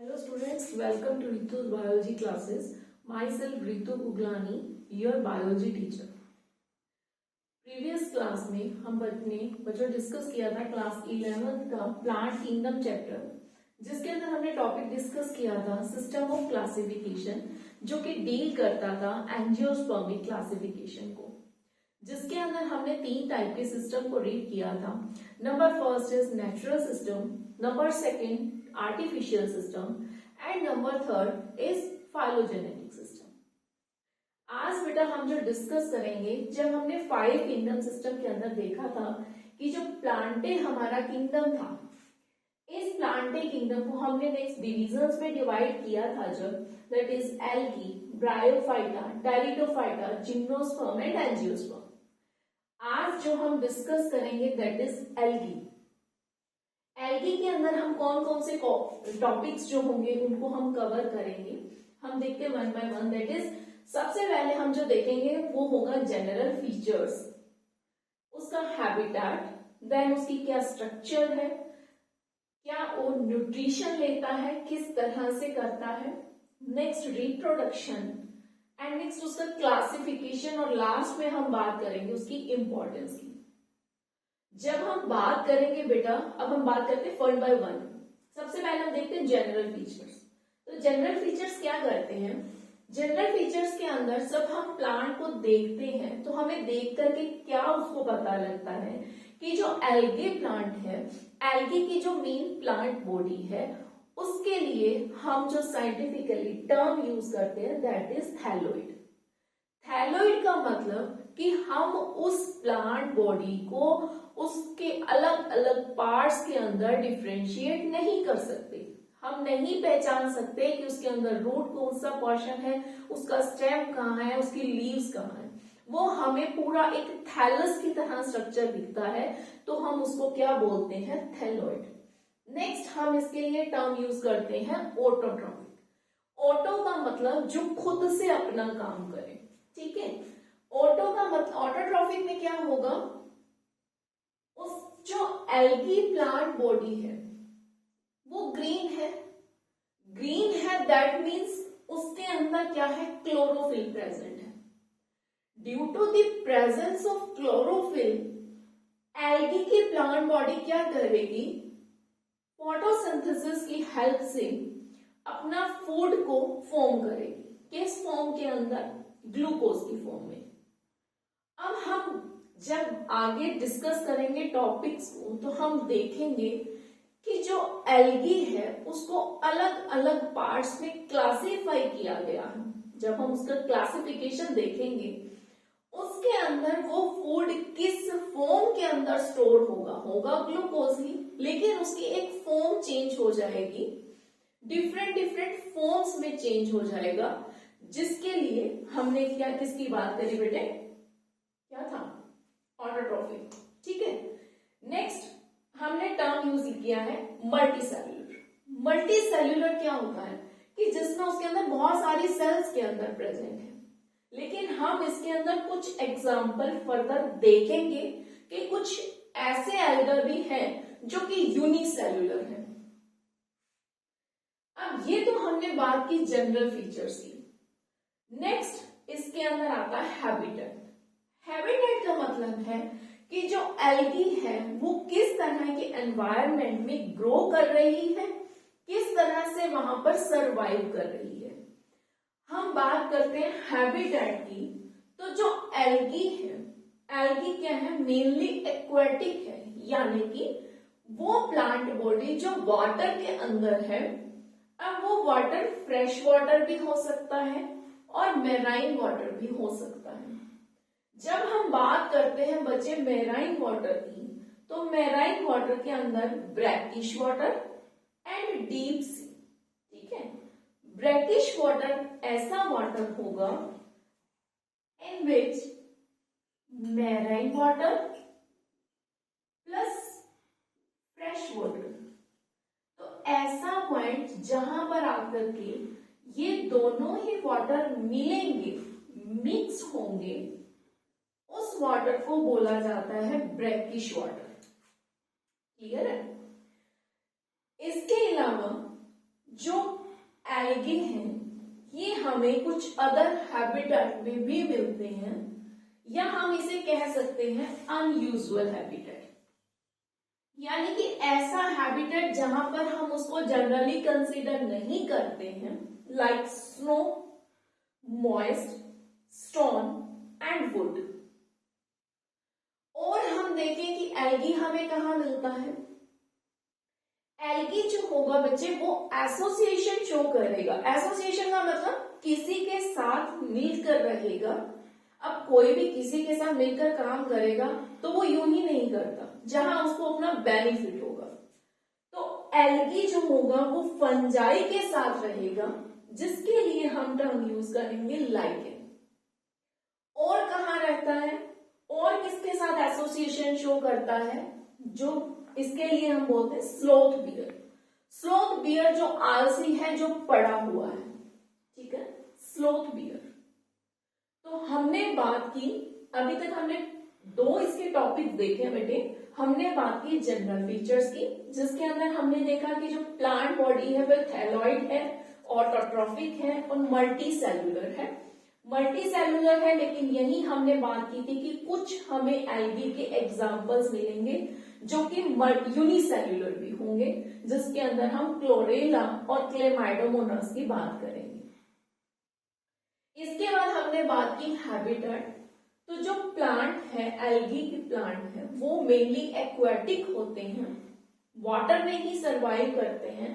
Hello students, welcome to Ritu's biology classes. Myself Ritu Guglani, your biology teacher. Previous class में हम बच्चों discuss किया था class 11th का प्लांट किंगडम चैप्टर, जिसके अंदर हमने टॉपिक डिस्कस किया था सिस्टम ऑफ क्लासिफिकेशन, जो कि डील करता था एंजियोस्पर्मिक क्लासिफिकेशन को, जिसके अंदर हमने 3 टाइप के सिस्टम को रीड किया था. Number first is natural system, number second artificial system and number third is phylogenetic system. आज बेटा हम जो डिस्कस करेंगे, जब हमने 5 किंगडम सिस्टम के अंदर देखा था कि जो प्लांटे हमारा किंगडम था, इस प्लांटे किंगडम को हमने नेक्स्ट डिविजन्स में डिवाइड किया था, जब that is algae, bryophyta, pteridophyta, gymnosperm and angiosperm. आज जो हम डिस्कस करेंगे दैट इज एल्गी. एल्गी के अंदर हम कौन कौन से टॉपिक्स जो होंगे उनको हम कवर करेंगे. हम देखते हैं one by one. That is सबसे पहले हम जो देखेंगे वो होगा जनरल फीचर्स, उसका हैबिटेट, देन उसकी क्या स्ट्रक्चर है, क्या वो न्यूट्रिशन लेता है, किस तरह से करता है, नेक्स्ट रिप्रोडक्शन एंड नेक्स्ट उसका क्लासिफिकेशन, और लास्ट में हम बात करेंगे उसकी इंपॉर्टेंस की. जब हम बात करेंगे बेटा, अब हम बात करते हैं वन बाय वन. सबसे पहले हम देखते हैं जनरल फीचर्स. तो जनरल फीचर्स क्या करते हैं? जनरल फीचर्स के अंदर जब हम प्लांट को देखते हैं तो हमें देख करके क्या उसको पता लगता है कि जो एल्गे प्लांट है, एल्गे की जो मेन प्लांट बॉडी है, उसके लिए हम जो साइंटिफिकली टर्म यूज करते हैं दैट इज थैलोइड. थैलोइड का मतलब कि हम उस प्लांट बॉडी को उसके अलग अलग पार्ट्स के अंदर डिफरेंशिएट नहीं कर सकते. हम नहीं पहचान सकते कि उसके अंदर रूट कौन सा पोर्शन है, उसका स्टेम कहाँ है, उसकी लीव्स कहाँ है. वो हमें पूरा एक थैलस की तरह स्ट्रक्चर दिखता है, तो हम उसको क्या बोलते हैं? थैलोइड. नेक्स्ट हम इसके लिए टर्म यूज करते हैं ऑटोट्रॉफिक. ऑटो का मतलब जो खुद से अपना काम करे, ठीक है. ऑटो का मतलब, ऑटोट्रॉफिक में क्या होगा, उस जो एल्गी प्लांट बॉडी है वो ग्रीन है. ग्रीन है दैट मीन्स उसके अंदर क्या है? क्लोरोफिल प्रेजेंट है. Due to the presence of chlorophyll, algae की प्लांट बॉडी क्या करेगी? फोटोसिंथेसिस की हेल्प से अपना फूड को फॉर्म करेगी. किस फॉर्म के अंदर? ग्लूकोज की फॉर्म में. अब हम जब आगे डिस्कस करेंगे टॉपिक्स को तो हम देखेंगे कि जो एल्गी है उसको अलग अलग पार्ट्स में क्लासिफाई किया गया है. जब हम उसका क्लासिफिकेशन देखेंगे, उसके अंदर वो फूड किस फॉर्म के अंदर स्टोर होगा ग्लूकोज ही, लेकिन उसकी एक फॉर्म चेंज हो जाएगी, डिफरेंट फॉर्म्स में चेंज हो जाएगा, जिसके लिए हमने क्या किसकी बात करी बेटे? क्या था? ऑटोट्रॉफिक. ठीक है. नेक्स्ट हमने टर्म यूज किया है मल्टीसेल्युलर. मल्टीसेल्युलर क्या होता है कि जिसमें उसके अंदर बहुत सारी सेल्स के अंदर प्रेजेंट है, लेकिन हम इसके अंदर कुछ एग्जाम्पल फर्दर देखेंगे कि कुछ ऐसे एल्गा भी हैं जो कि यूनिसेल्युलर है. अब ये तो हमने बात की जनरल फीचर्स की. नेक्स्ट इसके अंदर आता है हैबिटेट. हैबिटेट का मतलब है कि जो एल्गी है वो किस तरह के एनवायरनमेंट में ग्रो कर रही है, किस तरह से वहां पर सरवाइव कर रही है. हम बात करते हैं हैबिटेट की. तो जो एल्गी है, एल्गी क्या है? मेनली एक्वेटिक है, यानी कि वो प्लांट बॉडी जो वाटर के अंदर है. अब वो वाटर फ्रेश वाटर भी हो सकता है और मेराइन वाटर भी हो सकता है. जब हम बात करते हैं बच्चे मेराइन वाटर की, तो मेराइन वाटर के अंदर brackish water and deep sea. ठीक है. ब्रैकिश वाटर ऐसा वाटर होगा in which marine water plus fresh water. तो ऐसा पॉइंट जहां पर आकर के ये दोनों ही वाटर मिलेंगे, मिक्स होंगे, उस वाटर को बोला जाता है ब्रैकिश वाटर. क्लियर है? इसके अलावा जो एल्गी हैं ये हमें कुछ अदर हैबिटेट में भी मिलते हैं, या हम इसे कह सकते हैं अनयूजुअल हैबिटेट, यानी कि ऐसा हैबिटेट जहां पर हम उसको जनरली कंसीडर नहीं करते हैं, like snow, moist, stone and would. और हम देखें कि एल्गी हमें कहाँ मिलता है। एल्गी जो होगा बच्चे वो एसोसिएशन शो करेगा। एसोसिएशन का मतलब किसी के साथ मिलकर रहेगा। अब कोई भी किसी के साथ मिलकर काम करेगा तो वो यूं ही नहीं करता जहां उसको अपना बेनिफिट होगा। तो एल्गी जो होगा वो फंजाई के साथ रहेगा, जिसके लिए हम टर्म यूज करेंगे लाइकेन। और कहाँ रहता है और किसके साथ एसोसिएशन शो करता है, जो इसके लिए हम बोलते हैं स्लोथ बियर। स्लोथ बियर जो आलसी है, जो पड़ा हुआ है, ठीक है, स्लोथ बियर। तो हमने बात की, अभी तक हमने दो इसके टॉपिक देखे बेटे। हमने बात की जनरल फीचर्स की, जिसके अंदर हमने देखा कि जो प्लांट बॉडी है वह थैलॉइड है, ऑटोट्रॉफिक है और मल्टी सेल्युलर है। मल्टी सेल्युलर है, लेकिन यही हमने बात की थी कि कुछ हमें एल्गी के एग्जाम्पल्स मिलेंगे जो कि यूनिसेल्युलर भी होंगे, जिसके अंदर हम क्लोरेला और क्लेमाइडोमोनास की बात करेंगे। इसके बाद हमने बात की हैबिटेट। तो जो प्लांट है, एल्गी के प्लांट है, वो मेनली एक्वेटिक होते हैं, वाटर में ही सरवाइव करते हैं।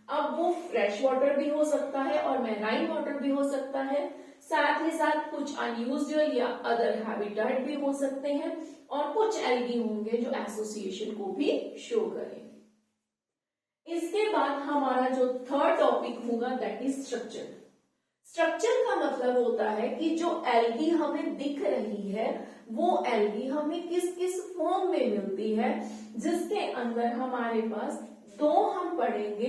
अब वो फ्रेश वाटर भी हो सकता है और मैराइन वाटर भी हो सकता है, साथ ही साथ कुछ अनयूजुअल या अदर हैबिटेट भी हो सकते हैं, और कुछ एल्गी होंगे जो एसोसिएशन को भी शो करेंगे। इसके बाद हमारा जो थर्ड टॉपिक होगा दैट इज स्ट्रक्चर। स्ट्रक्चर का मतलब होता है कि जो एल्गी हमें दिख रही है वो एल्गी हमें किस किस फॉर्म में मिलती है, जिसके अंदर हमारे पास दो हम पढ़ेंगे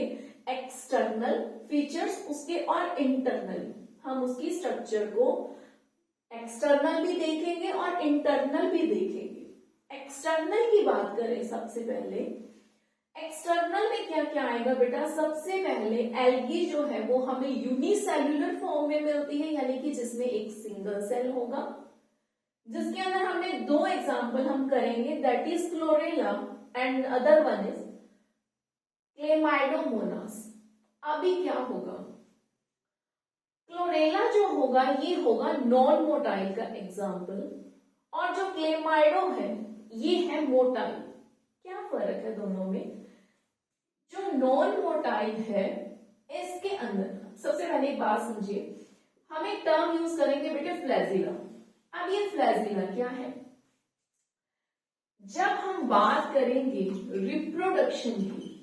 एक्सटर्नल फीचर्स उसके और इंटरनल। हम उसकी स्ट्रक्चर को एक्सटर्नल भी देखेंगे और इंटरनल भी देखेंगे। एक्सटर्नल की बात करें सबसे पहले, एक्सटर्नल में क्या क्या आएगा बेटा। सबसे पहले एल्गी जो है वो हमें यूनिसेल्युलर फॉर्म में मिलती है, यानी कि जिसमें एक सिंगल सेल होगा, जिसके अंदर हमने दो एग्जांपल हम करेंगे that is chlorella and other one is Chlamydomonas. अभी क्या होगा, क्लोरेला जो होगा ये होगा नॉन मोटाइल का एग्जाम्पल, और जो क्लेमाइडो है ये है मोटाइल। क्या फर्क है दोनों में। जो नॉन मोटाइल है इसके अंदर सबसे पहले एक बात समझिए, हम एक टर्म यूज करेंगे बेटे फ्लैजिला। अब ये फ्लैजिला क्या है, जब हम बात करेंगे रिप्रोडक्शन की,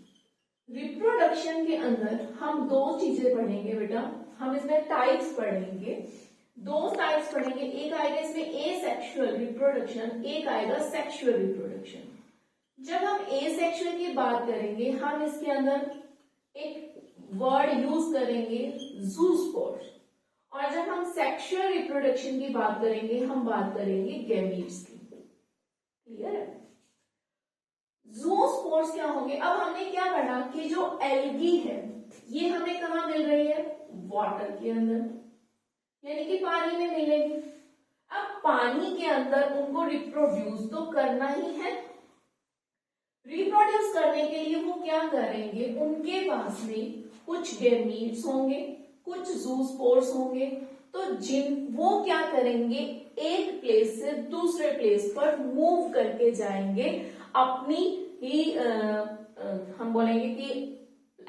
रिप्रोडक्शन के अंदर हम दो चीजें पढ़ेंगे बेटा। हम इसमें टाइप्स पढ़ेंगे, दो टाइप्स पढ़ेंगे। एक आएगा इसमें एसेक्सुअल रिप्रोडक्शन, एक आएगा सेक्सुअल रिप्रोडक्शन। जब हम एसेक्सुअल की बात करेंगे हम इसके अंदर एक वर्ड यूज करेंगे जूस्पोर्स, और जब हम सेक्सुअल रिप्रोडक्शन की बात करेंगे हम बात करेंगे गैमीट्स की। क्लियर है। जूस्पोर्स क्या होंगे। अब हमने क्या पढ़ा कि जो एल्गी है ये हमें कहाँ मिल रही है, वाटर के अंदर, यानी कि पानी में मिलेगी। अब पानी के अंदर उनको रिप्रोड्यूस तो करना ही है। रिप्रोड्यूस करने के लिए वो क्या करेंगे, उनके पास में कुछ गैमीट्स होंगे, कुछ जूस्पोर्स होंगे। तो जिन वो क्या करेंगे, एक प्लेस से दूसरे प्लेस पर मूव करके जाएंगे, अपनी ही हम बोलेंगे कि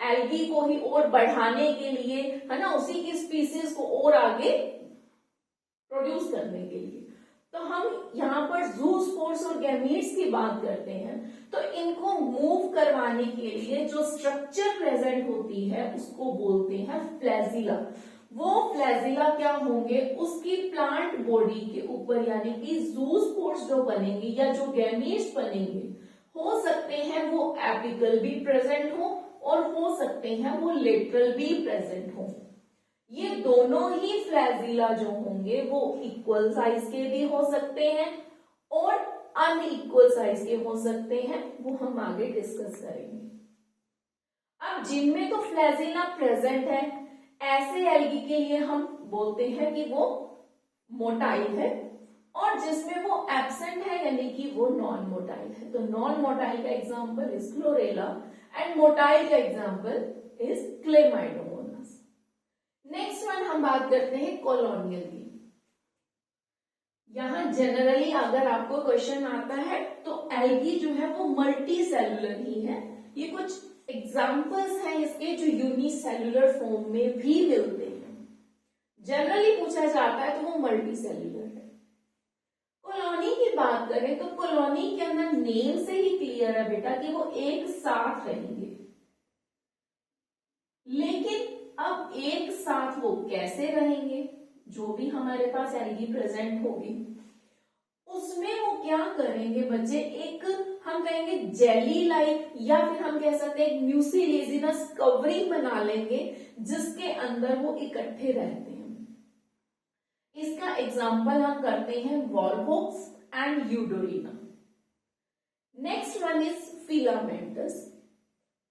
एल्गी को ही और बढ़ाने के लिए, है ना, उसी की स्पीसीज को और आगे प्रोड्यूस करने के लिए। तो हम यहाँ पर जूस्पोर्स और गैमीट्स की बात करते हैं, तो इनको मूव करवाने के लिए जो स्ट्रक्चर प्रेजेंट होती है उसको बोलते हैं फ्लैजिला। वो फ्लैजिला क्या होंगे, उसकी प्लांट बॉडी के ऊपर, यानी कि जूस्पोर्स जो बनेंगे या जो गैमीट्स बनेंगे, हो सकते हैं वो एपिकल भी प्रेजेंट हो और हो सकते हैं वो लेटरल भी प्रेजेंट हो। ये दोनों ही फ्लैजिला जो होंगे वो इक्वल साइज के भी हो सकते हैं और अनइक्वल साइज के हो सकते हैं, वो हम आगे डिस्कस करेंगे। अब जिनमें तो फ्लैजिला प्रेजेंट है, ऐसे एल्गी के लिए हम बोलते हैं कि वो मोटाइल है, और जिसमें वो एब्सेंट है यानी कि वो नॉन मोटाइल है। तो नॉन मोटाइल का example is chlorella and motile का example is chlamydomonas. Next one हम बात करते हैं कॉलोनियल की। यहां जनरली अगर आपको क्वेश्चन आता है तो एल्गी जो है वो मल्टी सेलुलर ही है। ये कुछ एग्जांपल्स हैं इसके जो यूनिसेलुलर फॉर्म में भी मिलते हैं। जनरली पूछा जाता है तो वो मल्टी सेल्यूलर है। कॉलोनी की बात करें तो कॉलोनी के अंदर नेम से ही क्लियर है बेटा कि वो एक साथ रहेंगे, लेकिन अब एक साथ वो कैसे रहेंगे, जो भी हमारे पास एल्गी प्रेजेंट होगी उसमें वो क्या करेंगे बच्चे, एक हम कहेंगे जेली लाइक या फिर हम कह सकते हैं एक म्यूसिलेजिनस कवरिंग बना लेंगे जिसके अंदर वो इकट्ठे रहते हैं। इसका एग्जाम्पल हम करते हैं Volvox and Eudorina. Next one is filamentous.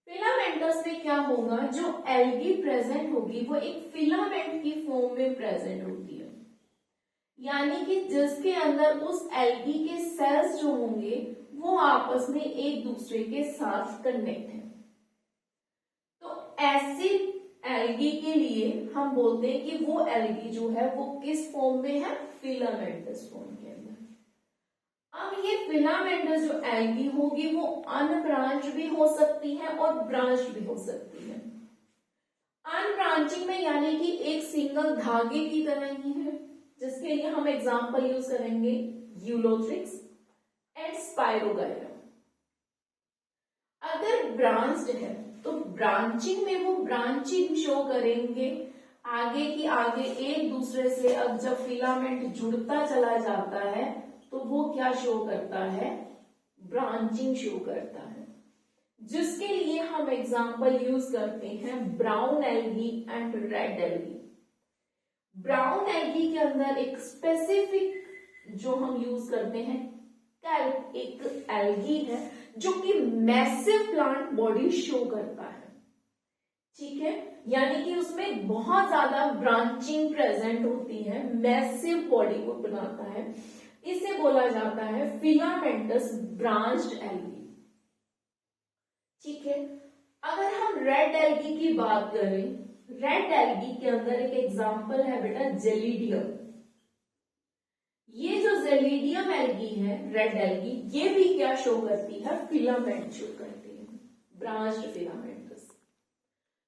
Filamentous में क्या होगा, जो एल्गी प्रेजेंट होगी वो एक फिलामेंट की फॉर्म में प्रेजेंट होती है, यानी कि जिसके अंदर उस एल्गी के सेल्स जो होंगे वो आपस में एक दूसरे के साथ कनेक्ट है। तो ऐसी एल्गी के लिए हम बोलते हैं कि वो एल्गी जो है वो किस फॉर्म में है, फिलामेंटस फॉर्म के अंदर। अब ये फिलामेंटस जो एल्गी होगी वो अनब्रांच भी हो सकती है और ब्रांच भी हो सकती है। अनब्रांचिंग में यानी कि एक सिंगल धागे की तरह ही है, जिसके लिए हम एग्जांपल यूज करेंगे यूलोथ्रिक्स एंड स्पाइरोगाइरा। अगर ब्रांच्ड है तो ब्रांचिंग में वो ब्रांचिंग शो करेंगे, आगे की आगे एक दूसरे से। अब जब फिलामेंट जुड़ता चला जाता है तो वो क्या शो करता है, ब्रांचिंग शो करता है, जिसके लिए हम एग्जांपल यूज करते हैं brown algae and red algae. Brown algae के अंदर एक स्पेसिफिक जो हम यूज करते हैं कैल्प, एक एल्गी है जो कि मैसिव प्लांट बॉडी शो करता है, ठीक है, यानी कि उसमें बहुत ज्यादा ब्रांचिंग प्रेजेंट होती है, मैसिव बॉडी को बनाता है। इसे बोला जाता है फिलामेंटस ब्रांच्ड एल्गी, ठीक है। अगर हम रेड एल्गी की बात करें, रेड एल्गी के अंदर एक एग्जांपल है बेटा जेलिडियम। ये जो जेलिडियम एल्गी है, रेड एल्गी, ये भी क्या शो करती है, फिलामेंट शो करती है, ब्रांच्ड फिलामेंटस।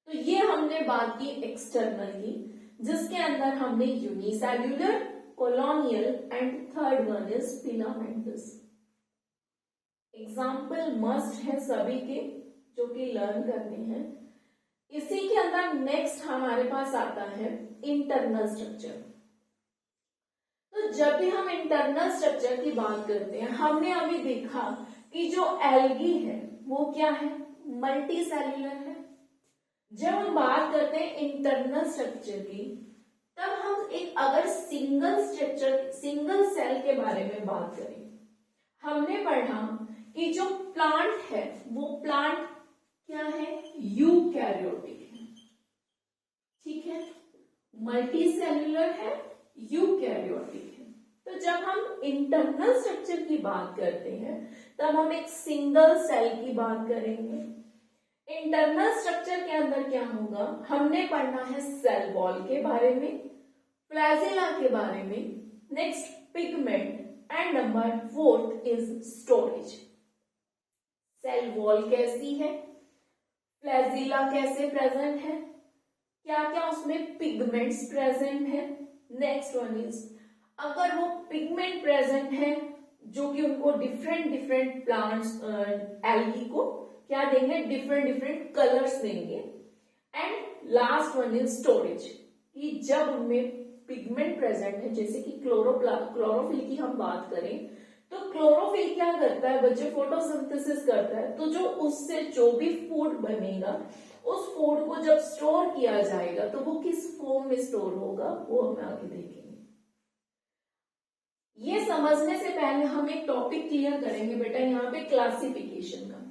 तो ये हमने बात की एक्सटर्नल की, जिसके अंदर हमने unicellular, colonial and third one is filamentous. Example must है सभी के जो कि लर्न करने हैं। इसी के अंदर नेक्स्ट हमारे पास आता है इंटरनल स्ट्रक्चर। तो जब भी हम इंटरनल स्ट्रक्चर की बात करते हैं, हमने अभी देखा कि जो एल्गी है वो क्या है, मल्टी सेल्यूलर है। जब हम बात करते हैं इंटरनल स्ट्रक्चर की, तब हम एक अगर सिंगल स्ट्रक्चर, सिंगल सेल के बारे में बात करें, हमने पढ़ा कि जो प्लांट है वो प्लांट क्या है, यूकैरियोटिक है, ठीक है, मल्टी सेल्यूलर है, यूकैरियोटिक है। तो जब हम इंटरनल स्ट्रक्चर की बात करते हैं तब हम एक सिंगल सेल की बात करेंगे। इंटरनल स्ट्रक्चर के अंदर क्या होगा, हमने पढ़ना है सेल वॉल के बारे में, फ्लैजिला के बारे में, next pigment, and number 4 is storage. Cell wall कैसी है, फ्लैजिला कैसे प्रेजेंट है, क्या क्या उसमें पिगमेंट्स प्रेजेंट है। नेक्स्ट वन इज, अगर वो पिगमेंट प्रेजेंट है जो कि उनको डिफरेंट डिफरेंट प्लांट्स एल्गी को क्या देंगे, डिफरेंट डिफरेंट कलर्स देंगे। And last one is storage, कि जब उनमें पिगमेंट प्रेजेंट है, जैसे कि क्लोरोफिल की हम बात करें तो क्लोरोफिल क्या करता है बच्चे, फोटोसिंथेसिस करता है। तो जो उससे जो भी फूड बनेगा उस फूड को जब स्टोर किया जाएगा तो वो किस फॉर्म में स्टोर होगा वो हम आगे देखेंगे। ये समझने से पहले हम एक टॉपिक क्लियर करेंगे बेटा, यहाँ पे क्लासिफिकेशन का।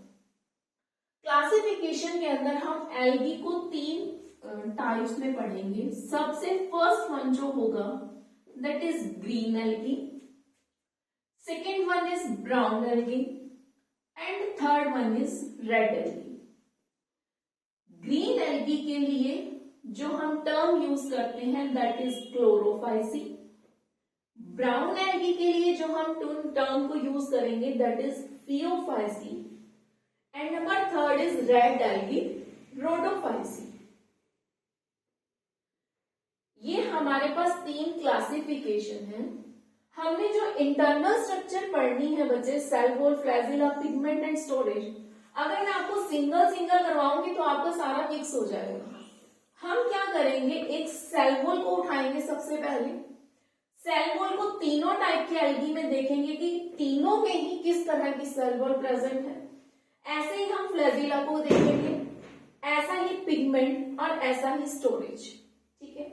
क्लासिफिकेशन के अंदर हम एल्गी को 3 टाइप्स में पढ़ेंगे। सबसे फर्स्ट वन जो होगा that is green algae, second one is brown algae and third one is red algae. Green algae के लिए जो हम टर्म यूज करते हैं that is Chlorophyceae. Brown algae के लिए जो हम टर्म को यूज करेंगे that is Phaeophyceae and number third is red algae, Rhodophyceae. ये हमारे पास 3 क्लासिफिकेशन है। हमने जो इंटरनल स्ट्रक्चर पढ़नी है बच्चे, cell wall, flagella, pigment and storage, अगर मैं आपको सिंगल सिंगल करवाऊंगी तो आपका सारा मिक्स हो जाएगा। हम क्या करेंगे, एक सेल वॉल को उठाएंगे सबसे पहले। सेल वॉल को तीनों टाइप के एल्गी में देखेंगे कि तीनों में ही किस तरह की सेल वॉल प्रेजेंट है। ऐसे ही हम फ्लैजिला को देखेंगे, ऐसा ही पिगमेंट और ऐसा ही स्टोरेज। ठीक है,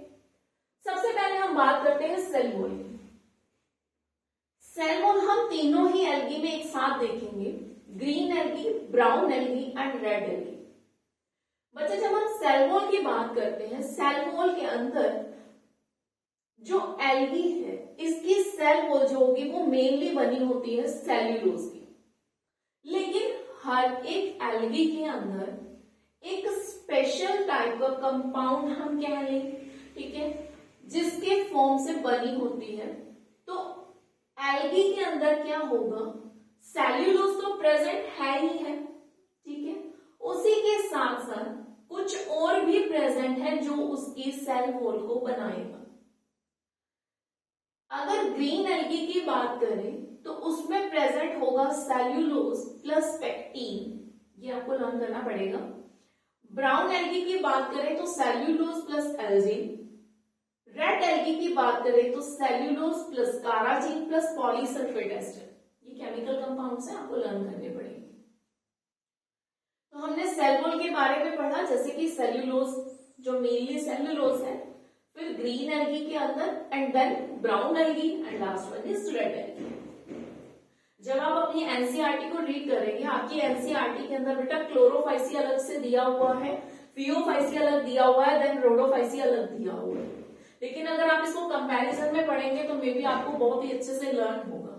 सबसे पहले हम बात करते हैं सेल वॉल की। सेल वॉल हम तीनों ही एल्गी में एक साथ देखेंगे, green algae, brown algae and red algae. बच्चे जब हम सेल वॉल की बात करते हैं, सेल वॉल के अंदर जो एल्गी है इसकी सेल वॉल जो होगी वो मेनली बनी होती है सेल्यूलोज की। लेकिन हर एक एल्गी के अंदर एक स्पेशल टाइप का कंपाउंड हम कह लें, ठीक है, जिसके फॉर्म से बनी होती है। तो एल्गी के अंदर क्या होगा, सेल्यूलोज तो प्रेजेंट है ही है, ठीक है, उसी के साथ साथ कुछ और भी प्रेजेंट है जो उसकी सेल वॉल को बनाएगा। अगर ग्रीन एल्गी की बात करें तो उसमें प्रेजेंट होगा सेल्यूलोज प्लस पेक्टीन, ये आपको लर्न करना पड़ेगा। ब्राउन एल्गी की बात करें तो cellulose plus algin. Red algae की बात करें तो cellulose plus carrageenan plus polysulphate ester. ये केमिकल कंपाउंड्स हैं, आपको लर्न करने पड़ेंगे। तो हमने सेल वॉल के बारे में पढ़ा, जैसे कि सेल्यूलोज जो मेनली सेल्यूलोज है, फिर ग्रीन एल्गी के अंदर and then brown algae and last one is red algae. जब आप अपनी एनसीईआरटी को रीड करेंगे, आपकी एनसीईआरटी के अंदर बेटा क्लोरोफाइसी अलग से दिया हुआ है, फियोफाइसी अलग दिया हुआ है, देन रोडोफाइसी अलग दिया हुआ है। लेकिन अगर आप इसको कंपैरिजन में पढ़ेंगे तो मे बी आपको बहुत ही अच्छे से लर्न होगा,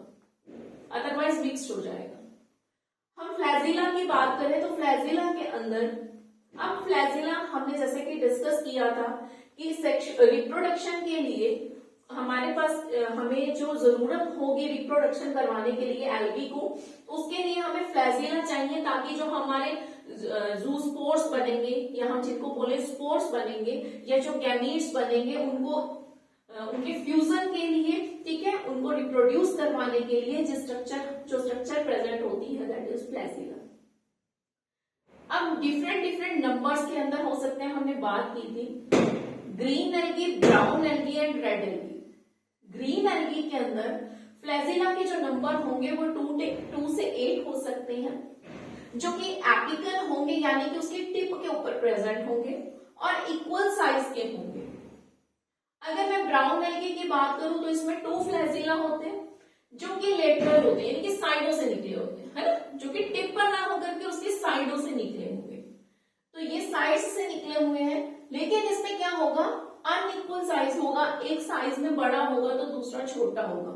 अदरवाइज मिक्स्ड हो जाएगा। हम फ्लैजिला की बात करें तो फ्लैजिला के अंदर, अब फ्लैजिला हमने जैसे कि डिस्कस किया था कि रिप्रोडक्शन के लिए हमारे पास हमें जो जरूरत होगी रिप्रोडक्शन करवाने के लिए एल्गी को, उसके लिए हमें फ्लैजिला चाहिए ताकि जो हमारे जूस्पोर्स बनेंगे या हम जिनको बोले स्पोर्स बनेंगे या जो गैमीट्स बनेंगे उनको उनके फ्यूजन के लिए, ठीक है, उनको रिप्रोड्यूस करवाने के लिए जो स्ट्रक्चर प्रेजेंट होती है दैट इज फ्लैजिला। अब डिफरेंट नंबर्स के अंदर हो सकते हैं, हमने बात की थी green algae, brown algae and red algae. Green algae के अंदर फ्लैजिला के जो नंबर होंगे वो 2 से 8 हो सकते हैं, जो कि एपिकल होंगे यानी कि उसकी टिप के ऊपर प्रेजेंट होंगे और इक्वल साइज के होंगे। अगर मैं ब्राउन एल्गी की बात करूं तो इसमें 2 फ्लैजिला होते हैं जो कि लेटरल होते हैं, यानी कि साइडों से निकले होते हैं, है ना, जो कि टिप पर ना होकर के उसकी साइडों से निकले होंगे। तो ये साइड से निकले हुए हैं, लेकिन इसमें क्या होगा, अनइक्वल साइज होगा, एक साइज में बड़ा होगा तो दूसरा छोटा होगा।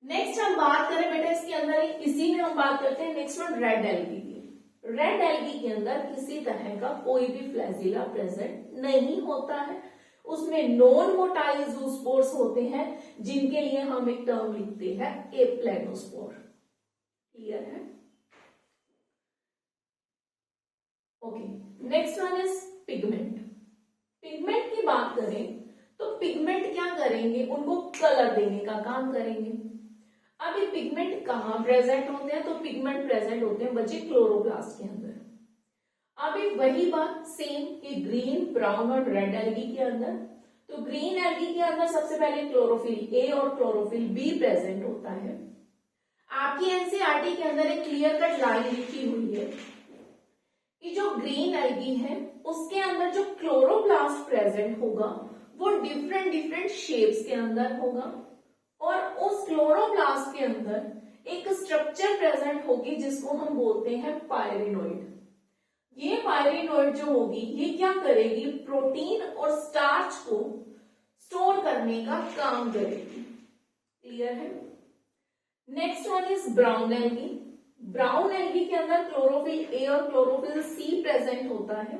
नेक्स्ट हम बात करें बेटा इसके अंदर, इसी में हम बात करते हैं नेक्स्ट वन रेड एल्गी की। रेड एल्गी के अंदर किसी तरह का कोई भी फ्लैजिला प्रेजेंट नहीं होता है, उसमें नॉन मोटाइल जूस्पोर्स होते हैं जिनके लिए हम एक टर्म लिखते हैं एप्लेनोस्पोर। क्लियर है? Okay, next one is pigment. Pigment की बात करें तो पिगमेंट क्या करेंगे, उनको कलर देने का काम करेंगे। अब ये पिगमेंट कहाँ प्रेजेंट होते हैं, तो पिगमेंट प्रेजेंट होते हैं बच्चे क्लोरोप्लास्ट के अंदर। अभी वही बात सेम कि ग्रीन, ब्राउन और रेड एल्गी के अंदर, तो ग्रीन एल्गी के अंदर सबसे पहले क्लोरोफिल ए और क्लोरोफिल बी प्रेजेंट होता है। आपकी एनसीईआरटी के अंदर एक क्लियर कट लाइन लिखी हुई है कि जो ग्रीन एल्गी है उसके अंदर जो क्लोरोप्लास्ट प्रेजेंट होगा वो डिफरेंट शेप्स के अंदर होगा और उस क्लोरोप्लास्ट के अंदर एक स्ट्रक्चर प्रेजेंट होगी जिसको हम बोलते हैं पायरिनोइड। ये पायरिनोइड जो होगी ये क्या करेगी, प्रोटीन और स्टार्च को स्टोर करने का काम करेगी। क्लियर है। Next one is brown algae. Brown algae के अंदर क्लोरोफिल ए और क्लोरोफिल सी प्रेजेंट होता है।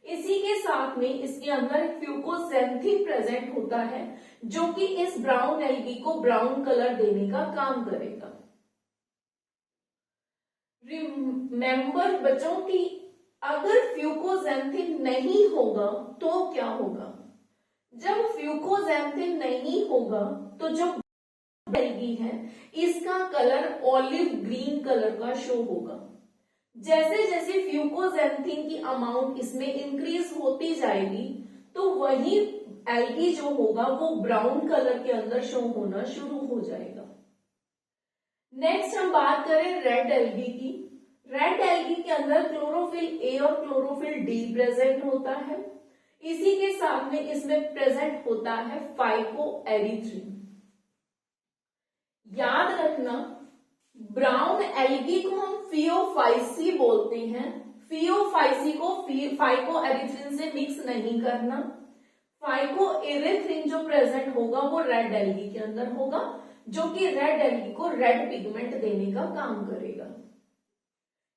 इसी के साथ में इसके अंदर फ्यूकोजेंथिन प्रेजेंट होता है जो कि इस ब्राउन एल्गी को ब्राउन कलर देने का काम करेगा। रिमेंबर बच्चों की अगर फ्यूकोजेंथिन नहीं होगा तो क्या होगा, जब फ्यूकोजेंथिन नहीं होगा तो जो एल्गी है इसका कलर ऑलिव ग्रीन कलर का शो होगा। जैसे जैसे फ्यूकोजेंथिन की अमाउंट इसमें इंक्रीज होती जाएगी तो वही एल्गी जो होगा वो ब्राउन कलर के अंदर शो होना शुरू हो जाएगा। नेक्स्ट हम बात करें रेड एल्गी की। रेड एल्गी के अंदर क्लोरोफिल ए और क्लोरोफिल डी प्रेजेंट होता है। इसी के साथ में इसमें प्रेजेंट होता है फाइकोएरिथ्रिन। याद रखना ब्राउन एल्गी को हम फियोफाइसी बोलते हैं। फियोफाइसी को फाइकोएरिथ्रिन से मिक्स नहीं करना। फाइकोएरिथ्रिन जो प्रेजेंट होगा वो रेड एल्गी के अंदर होगा जो कि रेड एल्गी को रेड पिगमेंट देने का काम करेगा।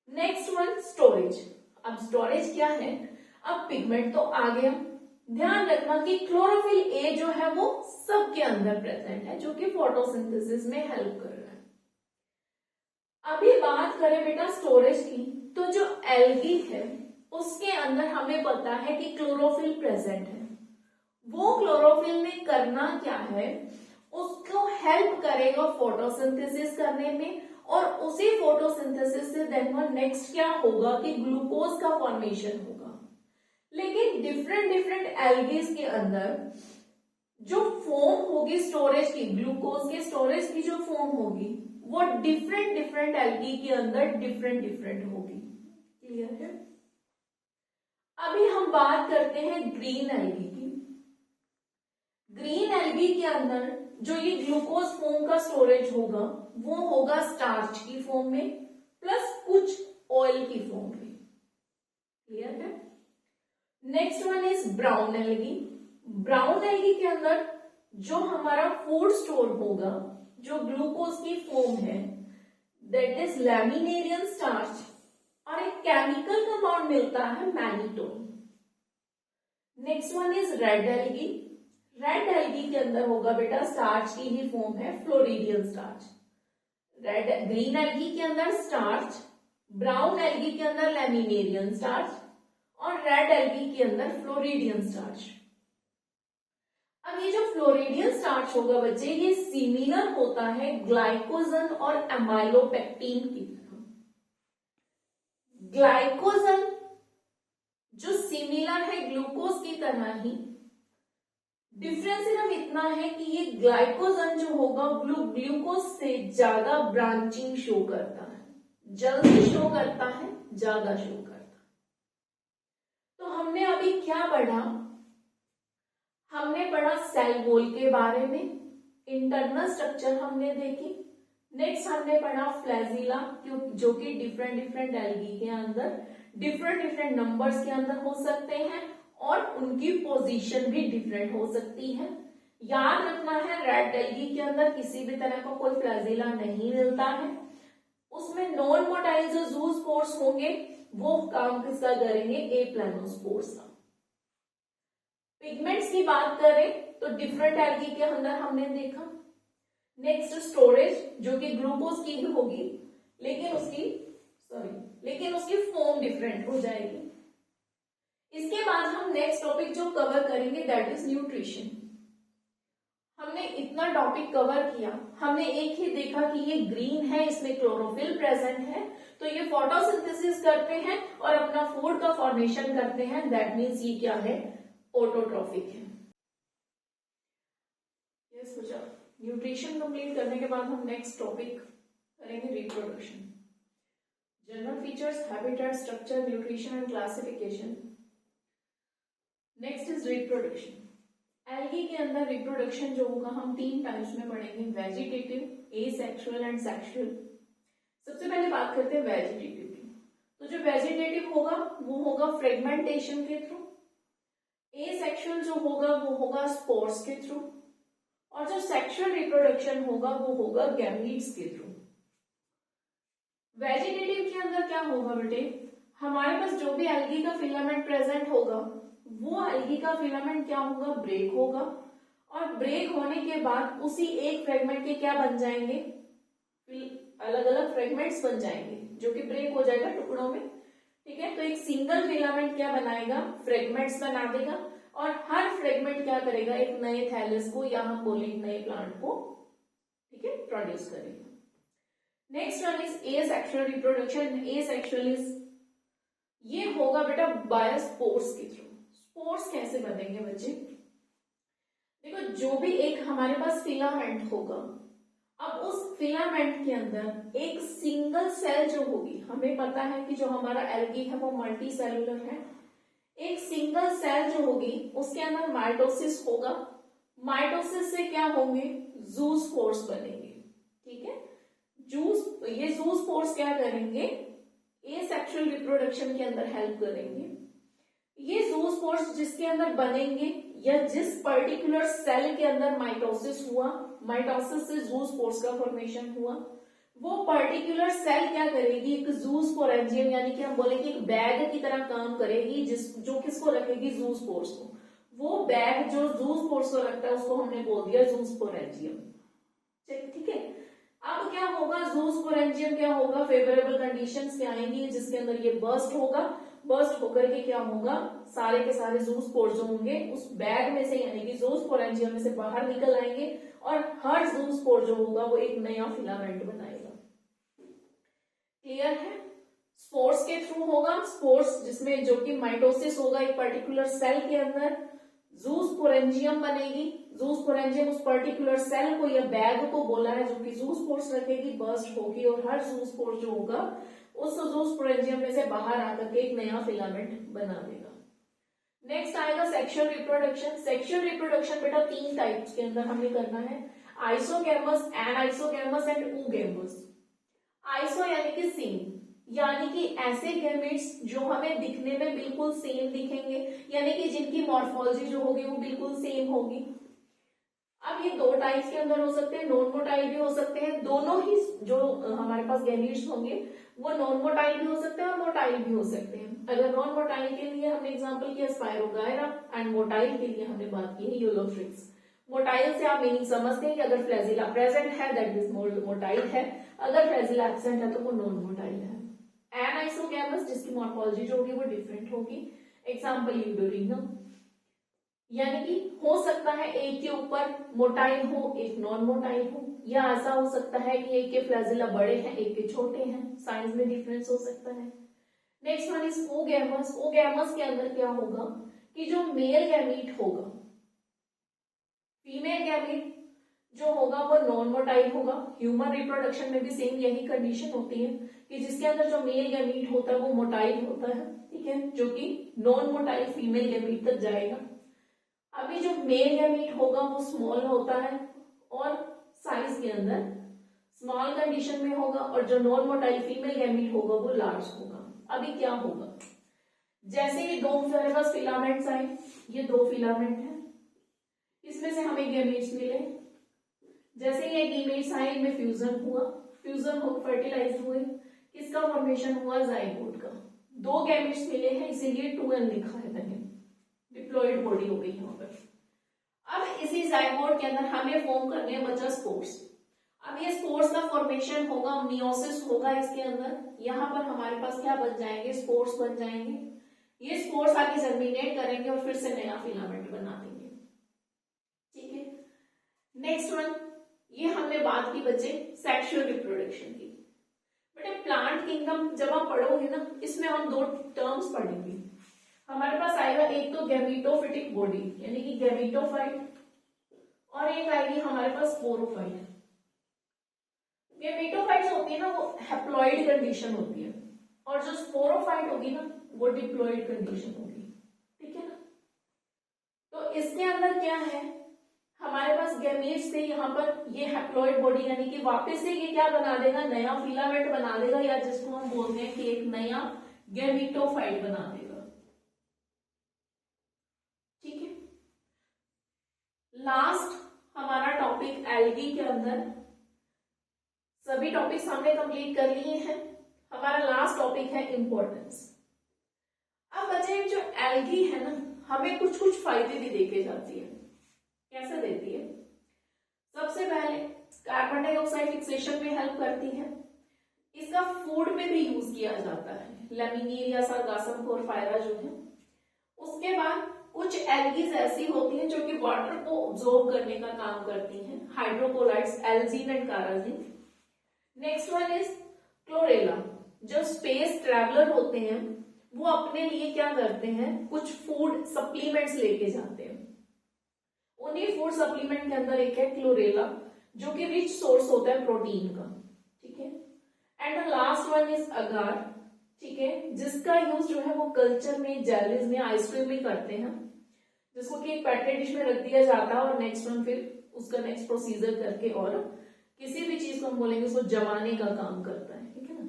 Next one storage. अब स्टोरेज क्या है, अब पिगमेंट तो आ गया। ध्यान रखना कि क्लोरोफिल ए जो है वो सबके अंदर प्रेजेंट है जो कि फोटोसिंथेसिस में हेल्प कर रहा है। अभी बात करें बेटा स्टोरेज की, तो जो एल्गी है उसके अंदर हमें पता है कि क्लोरोफिल प्रेजेंट है। वो क्लोरोफिल ने करना क्या है, उसको हेल्प करेगा फोटोसिंथेसिस करने में और उसी फोटोसिंथेसिस से देन नेक्स्ट क्या होगा कि ग्लूकोज का फॉर्मेशन होगा। लेकिन डिफरेंट डिफरेंट एल्गीज के अंदर जो फॉर्म होगी स्टोरेज की, ग्लूकोज के स्टोरेज की जो फॉर्म होगी वो डिफरेंट डिफरेंट एल्गी के अंदर डिफरेंट डिफरेंट होगी। क्लियर है। अभी हम बात करते हैं ग्रीन एल्गी की। ग्रीन एल्गी के अंदर जो ये ग्लूकोज फॉर्म का स्टोरेज होगा वो होगा स्टार्च की फॉर्म में प्लस कुछ ऑयल की फॉर्म में। क्लियर है। Next one is brown algae. Brown algae के अंदर जो हमारा फूड स्टोर होगा जो ग्लूकोज की फॉर्म है दैट इज लैमिनेरियन स्टार्च और एक केमिकल कंपाउंड मिलता है mannitol. Next one is red algae. Red algae के अंदर होगा बेटा स्टार्च की ही फॉर्म है फ्लोरिडियन स्टार्च। ग्रीन एल्गी के अंदर स्टार्च, ब्राउन एल्गी के अंदर लैमिनेरियन स्टार्च और रेड एल्गी के अंदर फ्लोरिडियन स्टार्च। अब ये जो फ्लोरिडियन स्टार्च होगा बच्चे ये सिमिलर होता है ग्लाइकोजन और एमाइलोपेक्टिन की तरह। ग्लाइकोजन जो सिमिलर है ग्लूकोज की तरह ही, डिफरेंस सिर्फ इतना है कि ये ग्लाइकोजन जो होगा ग्लूकोज से ज्यादा ब्रांचिंग शो करता है, जल्दी शो करता है, ज्यादा शो करता है। तो हमने अभी क्या पढ़ा, हमने पढ़ा सेल वॉल के बारे में, इंटरनल स्ट्रक्चर हमने देखी। नेक्स्ट हमने पढ़ा फ्लैजिला जो कि डिफरेंट डिफरेंट एल्गी के अंदर डिफरेंट डिफरेंट नंबर्स के अंदर हो सकते हैं और उनकी पोजीशन भी डिफरेंट हो सकती है। याद रखना है रेड एल्गी के अंदर किसी भी तरह का कोई फ्लैजिला नहीं मिलता है, उसमें नॉन मोटाइल जो ज़ूस्पोर्स होंगे वो काम किसका करेंगे, ए प्लानोस्पोर्स का। पिगमेंट्स की बात करें तो डिफरेंट एल्गी के अंदर हमने देखा। नेक्स्ट स्टोरेज जो कि ग्लूकोज की ही होगी लेकिन उसकी फॉर्म डिफरेंट हो जाएगी। इसके बाद हम नेक्स्ट टॉपिक जो कवर करेंगे दैट इज न्यूट्रिशन। हमने इतना टॉपिक कवर किया, हमने एक ही देखा कि ये ग्रीन है, इसमें क्लोरोफिल प्रेजेंट है, तो ये फोटोसिंथेसिस करते हैं और अपना फूड का फॉर्मेशन करते हैं, दैट मीन्स ये क्या है, ऑटोट्रॉफिक है। यस बच्चा, न्यूट्रिशन कंप्लीट करने के बाद हम नेक्स्ट टॉपिक करेंगे reproduction. General features, habitat, structure, nutrition and classification. Next is reproduction. Algae के अंदर रिप्रोडक्शन जो होगा हम 3 टाइप्स में पढ़ेंगे, वेजिटेटिव, एसेक्सुअल एंड सेक्सुअल। सबसे पहले बात करते हैं वेजिटेटिव की। तो जो वेजिटेटिव होगा वो होगा फ्रेगमेंटेशन के थ्रू, एसेक्सुअल जो होगा वो होगा स्पोर्स के थ्रू, और जो सेक्सुअल रिप्रोडक्शन होगा वो होगा गैमीट्स के थ्रू। वेजिटेटिव के अंदर क्या होगा बेटे, हमारे पास जो भी एल्गी का फिलामेंट प्रेजेंट होगा वो एल्गी का फिलामेंट क्या होगा, ब्रेक होगा, और ब्रेक होने के बाद उसी एक फ्रेगमेंट के क्या बन जाएंगे, अलग अलग फ्रेगमेंट्स बन जाएंगे जो कि ब्रेक हो जाएगा टुकड़ों में। ठीक है, तो एक सिंगल फिलामेंट क्या बनाएगा, फ्रेगमेंट्स बना देगा, और हर फ्रेगमेंट क्या करेगा, एक नए थैलस को या हम बोले नए प्लांट को, ठीक है, प्रोड्यूस करेगा। Next one is asexual reproduction. Asexual is ये होगा बेटा बाय स्पोर्स के थ्रू। स्पोर्स कैसे बनेंगे बच्चे, देखो जो भी एक हमारे पास फिलामेंट होगा, अब उस फिलामेंट के अंदर एक सिंगल सेल जो होगी, हमें पता है कि जो हमारा एल्गी है वो मल्टी सेलुलर है, एक सिंगल सेल जो होगी उसके अंदर माइटोसिस होगा, माइटोसिस से क्या होंगे, जूस्पोर्स बनेंगे। ठीक है, ये जूस्पोर्स क्या करेंगे, एसेक्सुअल रिप्रोडक्शन के अंदर हेल्प करेंगे। ये जूस्पोर्स जिसके अंदर बनेंगे या जिस पर्टिकुलर सेल के अंदर माइटोसिस हुआ, माइटोसिस से जूस्पोर्स का फॉर्मेशन हुआ, वो पर्टिकुलर सेल क्या करेगी, एक जूस्पोरेंजियम यानी कि हम बोलेंगे एक बैग की तरह काम करेगी, जो किसको रखेगी, जूस्पोर्स को। वो बैग जो जूस्पोर्स को रखता है उसको हमने बोल दिया जूस्पोरेंजियम। ठीक है, अब क्या होगा, जूस्पोरेंजियम क्या होगा, फेवरेबल कंडीशंस में आएंगी जिसके अंदर ये बर्स्ट होगा, बर्स्ट होकर के क्या होगा, सारे के सारे जूस्पोर जो होंगे उस बैग में से यानी कि जूस्पोरेंजियम में से बाहर निकल आएंगे, और हर जूस्पोर जो होगा वो एक नया फिलामेंट बनाएगा। क्लियर है, स्पोर्स के थ्रू होगा, स्पोर्स जिसमें जो कि माइटोसिस होगा एक पर्टिकुलर सेल के अंदर, जूस्पोरेंजियम बनेगी, जूस्पोरेंजियम उस पर्टिकुलर सेल को या बैग को बोला है जो कि जूस्पोर्स रखेगी, बर्स्ट होगी, और हर जूस्पोर जो होगा उस जूस्पोरेंजियम में से बाहर आकर के एक नया फिलामेंट बना देगा। नेक्स्ट आएगा सेक्सुअल रिप्रोडक्शन। सेक्सुअल रिप्रोडक्शन बेटा 3 टाइप्स के अंदर हमें करना है, isogamous, anisogamous and oogamous। Iso यानी कि सेम, यानी कि ऐसे गैमेट्स जो हमें दिखने में बिल्कुल सेम दिखेंगे, यानी कि जिनकी मॉर्फोलॉजी जो होगी वो बिल्कुल सेम होगी। अब ये 2 टाइप्स के अंदर हो सकते हैं, नॉन मोटाइल भी हो सकते हैं, दोनों ही जो हमारे पास गैमेट्स होंगे वो नॉन मोटाइल भी हो सकते हैं और मोटाइल भी हो सकते हैं। अगर नॉन मोटाइल के लिए हमने एग्जांपल किया स्पायरोगायरा, एंड मोटाइल के लिए हमने बात की है यूलोथ्रिक्स। मोटाइल से आप मीनिंग समझते हैं कि अगर फ्लैजिला प्रेजेंट है दैट इज मोटाइल है, अगर फ्लैजिला एब्सेंट है तो वो नॉन मोटाइल है। एनाइसोगैमस जिसकी मॉर्फोलॉजी जो होगी वो डिफरेंट होगी, एग्जांपल यूडोरिनम, यानी कि हो सकता है एक के ऊपर मोटाइल हो एक नॉन मोटाइल हो, या ऐसा हो सकता है कि एक के फ्लैजिला बड़े हैं एक के छोटे हैं, साइज में डिफरेंस हो सकता है। Next one is oogamous। oogamous के अंदर क्या होगा कि जो मेल गैमीट होगा, फीमेल गैमीट जो होगा वो नॉन मोटाइल होगा। ह्यूमन रिप्रोडक्शन में भी सेम यही कंडीशन होती है कि जिसके अंदर जो मेल गैमीट होता है वो मोटाइल होता है, ठीक है, जो कि नॉन मोटाइल फीमेल गैमीट तक जाएगा। अभी जो मेल गैमीट होगा वो स्मॉल होता है और साइज के अंदर स्मॉल कंडीशन में होगा, और जो नॉन मोटाइल फीमेल गैमीट होगा वो लार्ज होगा। अभी क्या होगा, जैसे ये 2 हमारे पास फिलामेंट्स आए, ये 2 फिलामेंट है, इसमें से हमें गैमीट्स मिले, जैसे ये गैमीट्स आए इनमें फ्यूजन हुआ, फ्यूजन हो फर्टिलाइज हुए, किसका फॉर्मेशन हुआ, जाइगोट का। 2 गैमीट्स मिले हैं इसीलिए 2n लिखा है मैंने, डिप्लॉइड बॉडी हो गई यहाँ पर। अब इसी जाइगोट के अंदर हमें फॉर्म करने हैं बचा स्पोर्स। अब ये स्पोर्स का फॉर्मेशन होगा, मियोसिस होगा इसके अंदर, यहाँ पर हमारे पास क्या बन जाएंगे, स्पोर्स बन जाएंगे। ये स्पोर्स आगे जर्मिनेट करेंगे और फिर से नया फिलामेंट बना देंगे। ठीक है, नेक्स्ट वन, ये हमने बात की बच्चे सेक्सुअल रिप्रोडक्शन की। बेटे प्लांट किंगडम जब आप पढ़ोगे ना, इसमें हम 2 टर्म्स पढ़ेंगे। हमारे पास आएगा एक तो गैमेटोफिटिक बॉडी यानी कि गैमेटोफाइट, और एक आएगी हमारे पास स्पोरोफाइट। गैमेटोफाइट्स होती है ना वो हैप्लॉइड कंडीशन होती है, और जो स्पोरोफाइट होगी ना वो डिप्लॉइड कंडीशन होगी। ठीक है ना, तो इसके अंदर क्या है, हमारे पास गैमेट से यहाँ पर ये हैप्लॉइड बॉडी यानी कि वापस से ये क्या बना देगा, नया फिलामेंट बना देगा, या जिसको हम बोलते हैं कि एक नया गैमेटोफाइट बना देगा। ठीक है, लास्ट हमारा टॉपिक एल्गी के अंदर सभी टॉपिक्स हमने कंप्लीट कर लिए हैं। हमारा लास्ट टॉपिक है इंपॉर्टेंस। अब बच्चे जो एल्गी है ना, हमें कुछ कुछ फायदे भी देके जाती है। कैसे देती है? सबसे पहले कार्बन डाइऑक्साइड फिक्सेशन में हेल्प करती है। इसका फूड में भी यूज किया जाता है, लेमिनीरिया सार्गासम पोरफायरा जो है। उसके बाद कुछ एल्गीज ऐसी होती हैं जो कि वाटर को ऑब्जॉर्ब करने का काम करती हैं, hydrocolloids, algin and carrageenan. Next one is chlorella. जो स्पेस ट्रैवलर होते हैं वो अपने लिए क्या करते हैं, कुछ फूड सप्लीमेंट्स लेके जाते हैं। उन्हीं फूड सप्लीमेंट के अंदर एक है क्लोरेला, जो कि रिच सोर्स होता है प्रोटीन का। ठीक है, and the last one is agar. ठीक है, जिसका यूज जो है वो कल्चर में, जेलीज में, आइसक्रीम में करते हैं, जिसको कि एक पेट्री डिश में रख दिया जाता है और नेक्स्ट वन फिर उसका नेक्स्ट प्रोसीजर करके और किसी भी चीज को हम बोलेंगे उसको जमाने का काम करता है। ठीक है ना,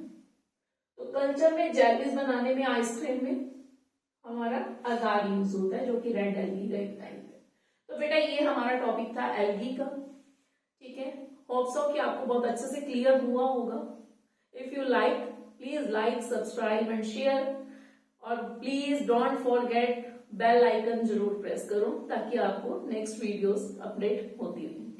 तो कल्चर में, जेलीज बनाने में, आइसक्रीम में हमारा अगार यूज होता है, जो कि रेड एल्गी का एक टाइप है। तो बेटा ये हमारा टॉपिक था एल्गी का। ठीक है, होप सो कि आपको बहुत अच्छे से क्लियर हुआ होगा। If you like, please like, subscribe and share, और please don't forget bell icon जरूर प्रेस करो ताकि आपको नेक्स्ट वीडियोस अपडेट होती रहे।